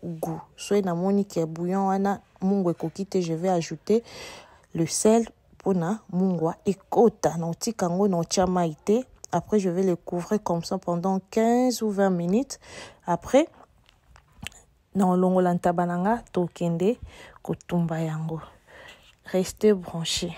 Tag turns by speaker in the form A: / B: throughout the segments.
A: goût. Soit na moni ke bouillon wana mungu ekokite, je vais ajouter le sel pour na mungwa ekota na otika ngo na otia maïté. Après je vais le couvrir comme ça pendant 15 ou 20 minutes. Après na olongola ntabananga tokende kotumba yango. Restez branchés.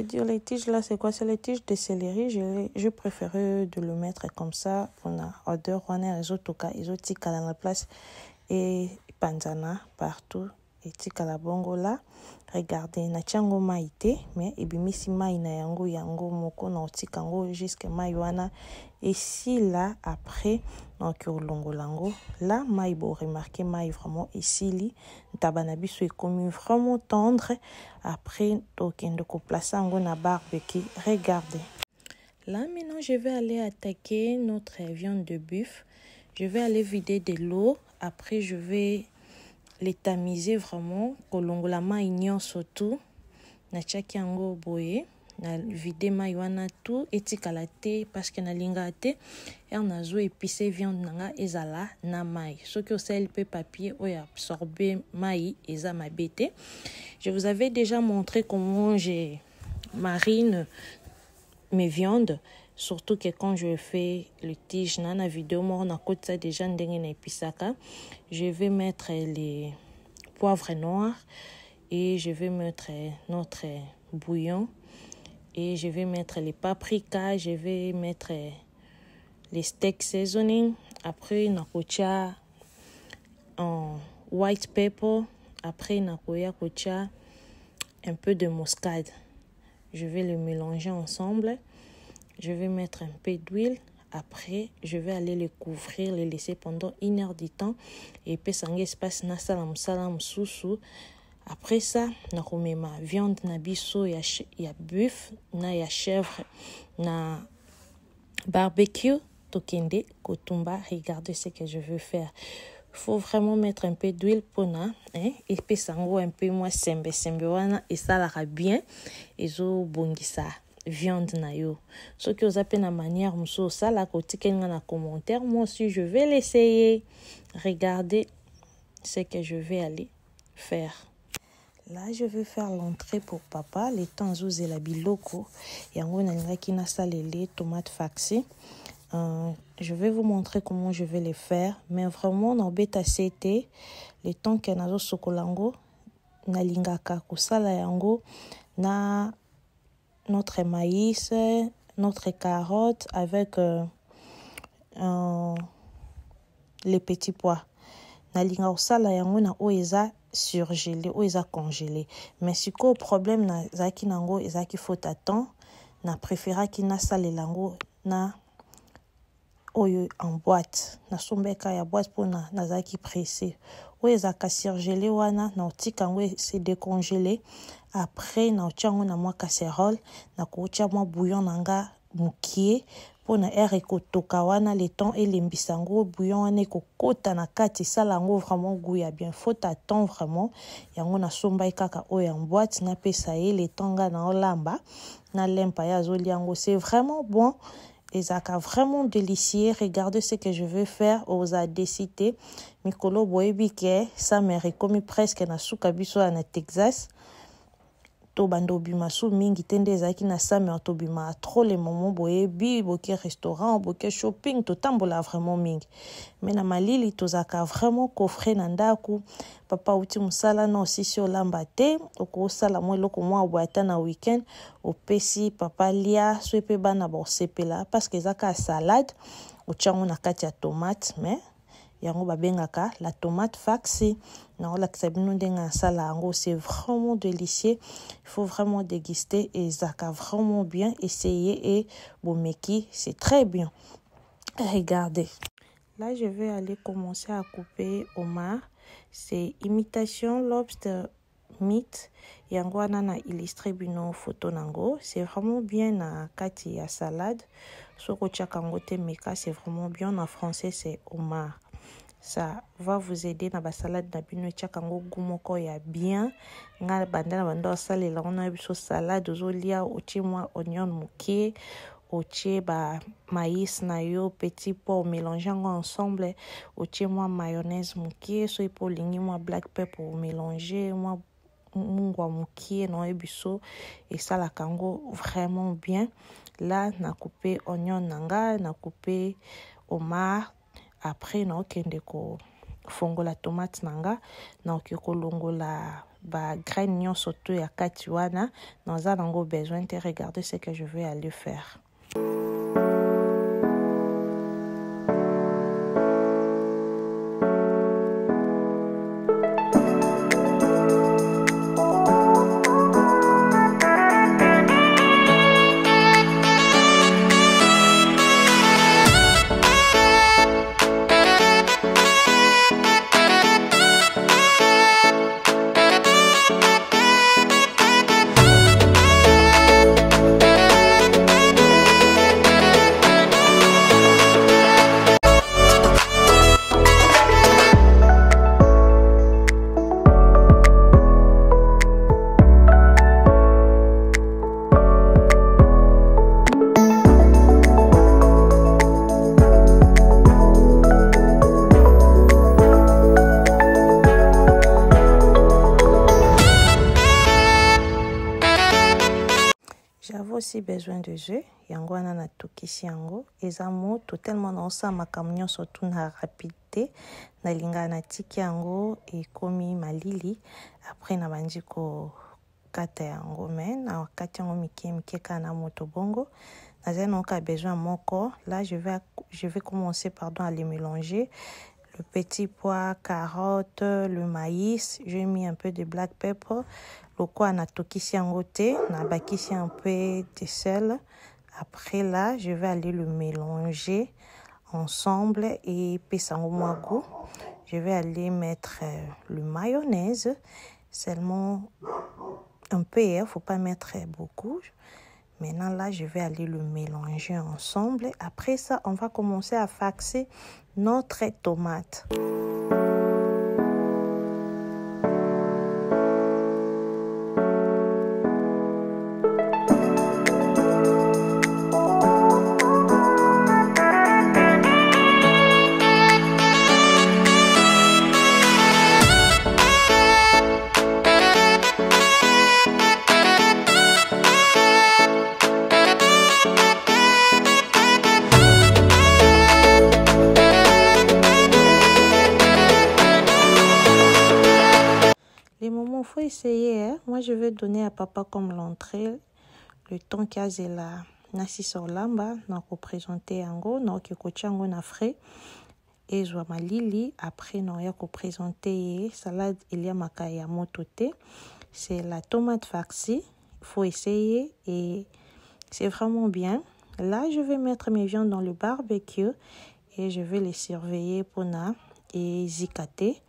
A: Dire les tiges là, c'est quoi? C'est les tiges de céleri. Je préférais de le mettre comme ça. On a odeur, on a les autres cas, les autres à la place et panzana partout. Et tika la bongo là. Regardez, na chango maïté, mais ebimisi mai na yango moko na otika ngo jusque mai wana. Et si là après donc longo lango là mai bo remarquer mai vraiment ici li tabanabiso est comme vraiment tendre. Après donc endo ko placer ngo na barbecue. Regardez. Là maintenant je vais aller attaquer notre viande de bœuf. Je vais aller vider de l'eau. Après je vais les tamiser vraiment kolongola mai nyonso tout na tchaki yango boye na vider mai wana tout etikala te parce que na linga te na zo épicé viande nanga ezala na mai soki osali pe papier oyo absorber mai eza mabete. Je vous avais déjà montré comment je marine mes viandes, surtout que quand je fais le tige na vidéo moi on a côté ça déjà ndenge na episaka. Je vais mettre les poivres noirs et je vais mettre notre bouillon et je vais mettre les paprikas, je vais mettre les steak seasoning. Après nakocha en white pepper, après nakoya kocha un peu de muscade. Je vais le mélanger ensemble. Je vais mettre un peu d'huile. Après, je vais aller le couvrir, le laisser pendant 1 heure du temps. Et puis, ça espace na salam sousou. Après ça, na ma viande na biso ya bœuf, na ya chèvre, na barbecue, tokende, kotumba. Regardez ce que je veux faire. Il faut vraiment mettre un peu d'huile pour na, et puis ça un peu moins sembe wana et ça la bien et zo bongisa viande na yo. Ce que vous appelez la manière muso ça la kotika na commentaire. Moi aussi je vais l'essayer. Regardez ce que je vais aller faire. Là je vais faire l'entrée pour papa. Les temps où la biloko yango na ngaki na salele tomate faxi. Je vais vous montrer comment je vais les faire, mais vraiment na beta cete le temps que nazo sokolango na lingaka kusala yango na notre maïs, notre carotte avec les petits pois. Na linga kusala yango na oeza surgelé, oeza congelé. Mais si ko problème na zaki nango ezaki faute à temps, na préféra ki na salelango na oyo en boîte na sombeka ya boîte pour na zaki pressé oyo ezaka surgelé wana na otika ngo c'est décongelé. Après na otiango na mwa casserole na kotia mwa bouillon nanga mukie pona air ekotoka wana le temps elembisa ngo bouillon wana ekokota na kati sala ngo vraiment goût ya bien. Faut attendre vraiment yango na somba kaka oyo en boîte na pesa ye le temps nga na olamba na lempa ya zoli yango c'est vraiment bon. Et ça a vraiment délicieux. Regardez ce que je vais faire aux adécités. Mikolo boebike, ça me recommande presque na suka biso na Texas. To bando bimasu mingi tende zaki na sa me to bima trop les moments boebi, boke restaurant, boke shopping, to tambola vraiment mingi. Mais na malili to zaka vraiment coffret na ndaku. Papa uti musala na aussi sur lambate, oko sala mo eloko mo abwata na weekend, opesi papa lia swepe bana bo sepela parce que zaka salade, ochango na kati ya tomate mais yango babengaka la tomate faxi na ola kisabino ndenga sala yango c'est vraiment délicieux. Il faut vraiment déguster et zaka vraiment bien essayer et bomeki c'est très bien. Regardez. Là, je vais aller commencer à couper homard. C'est imitation lobster meat. Yango wana na illustré bino photo nango. C'est vraiment bien na kati ya salade. Soko tchakango te meka, c'est vraiment bien. En français, c'est homard. Ça va vous aider na ba salade na bino tchakango gumoko ya bien. Nga banda na bando salé la on a biso salade ozolia ochimwa onion mukie. Otie ba maïs na yo petit pot mélanger ensemble otie moi mayonnaise mukie so ipo lingi moi black pepper mélanger moi mungwa mukie no ebiso et ça la kango vraiment bien. Là na coupé oignon nanga na coupé homard après na okende ko fongola tomate nanga na okiko longola ba graine nyonso to ya kati wana na za nango besoin de regarder ce que je vais aller faire. J'avais aussi besoin de œufs. Yango wana na tokisi yango. Eza mo totalement na osa makamnyo surtout na rapidité. Na linga na tiki yango et komi malili. Après na bandi ko kata yango men. Na kata yango mike kana moto bongo. Na zeno ka besoin moko. Là je vais commencer à les mélanger. Le petit pois, carotte, le maïs. J'ai mis un peu de black pepper. Loko na tokisi yango te, na bakisi un peu de sel. Après là, je vais aller le mélanger ensemble et pesango moi goût. Je vais aller mettre le mayonnaise, seulement un peu, faut pas mettre beaucoup. Maintenant là, je vais aller le mélanger ensemble. Après ça, on va commencer à faxer notre tomate. Faut essayer, hein? Moi je vais donner à papa comme l'entrée le temps qu'il y a la nasi solamba na représenter yango na okichango na frais et joa malili après na ya ko présenter salade il y a makaya mototé, c'est la tomate farcie. Il faut essayer et c'est vraiment bien. Là je vais mettre mes viandes dans le barbecue et je vais les surveiller pour na et zikater.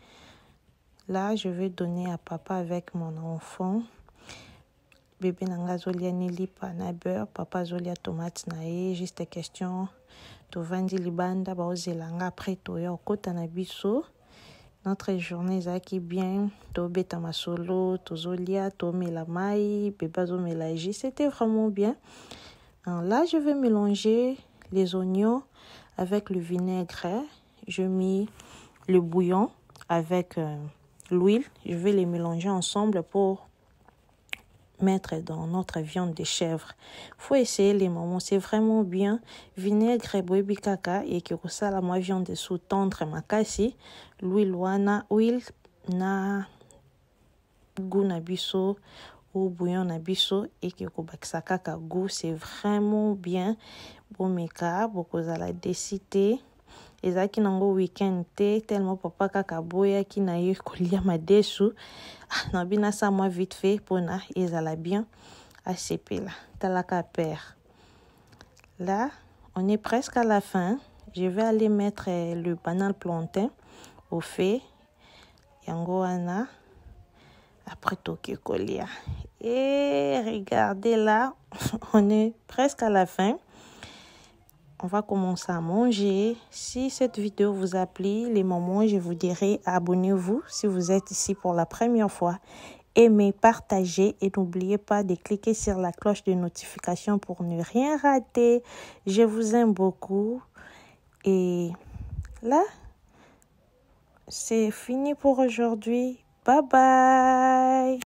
A: Là, je vais donner à papa avec mon enfant. Bébé nanga zolia ni lipa na beurre, papa zolia tomate na e, juste question. To vandi libanda ba ozelanga après to ya okota na biso. Notre journée zaki bien, to beta masolo, to zolia, to melamai, bébé zo melaji, c'était vraiment bien. Alors là, je vais mélanger les oignons avec le vinaigre. Je mets le bouillon avec l'huile, je vais les mélanger ensemble pour mettre dans notre viande de chèvre. Faut essayer les moments, c'est vraiment bien. Vinaigre boebi kaka et que ça la moi viande de sous-tendre makasi. L'huile wana, huile na goût na biso ou bouillon na biso et que bakisa kaka goût, c'est vraiment bien. Bon meka, beaucoup à la décider. Ezaki nango weekend te tellement papa kaka boya ki na ye kolia madesu na bina sa moi vite fait pona ezala bien à sepela talaka père. Là on est presque à la fin. je vais aller mettre le banal plantain au fait. Yango wana. Après Tokyo Kolia. Et regardez là, on est presque à la fin. On va commencer à manger. Si cette vidéo vous a plu, les moments, je vous dirai abonnez-vous si vous êtes ici pour la première fois. Aimez, partagez et n'oubliez pas de cliquer sur la cloche de notification pour ne rien rater. Je vous aime beaucoup. Et là, c'est fini pour aujourd'hui. Bye bye.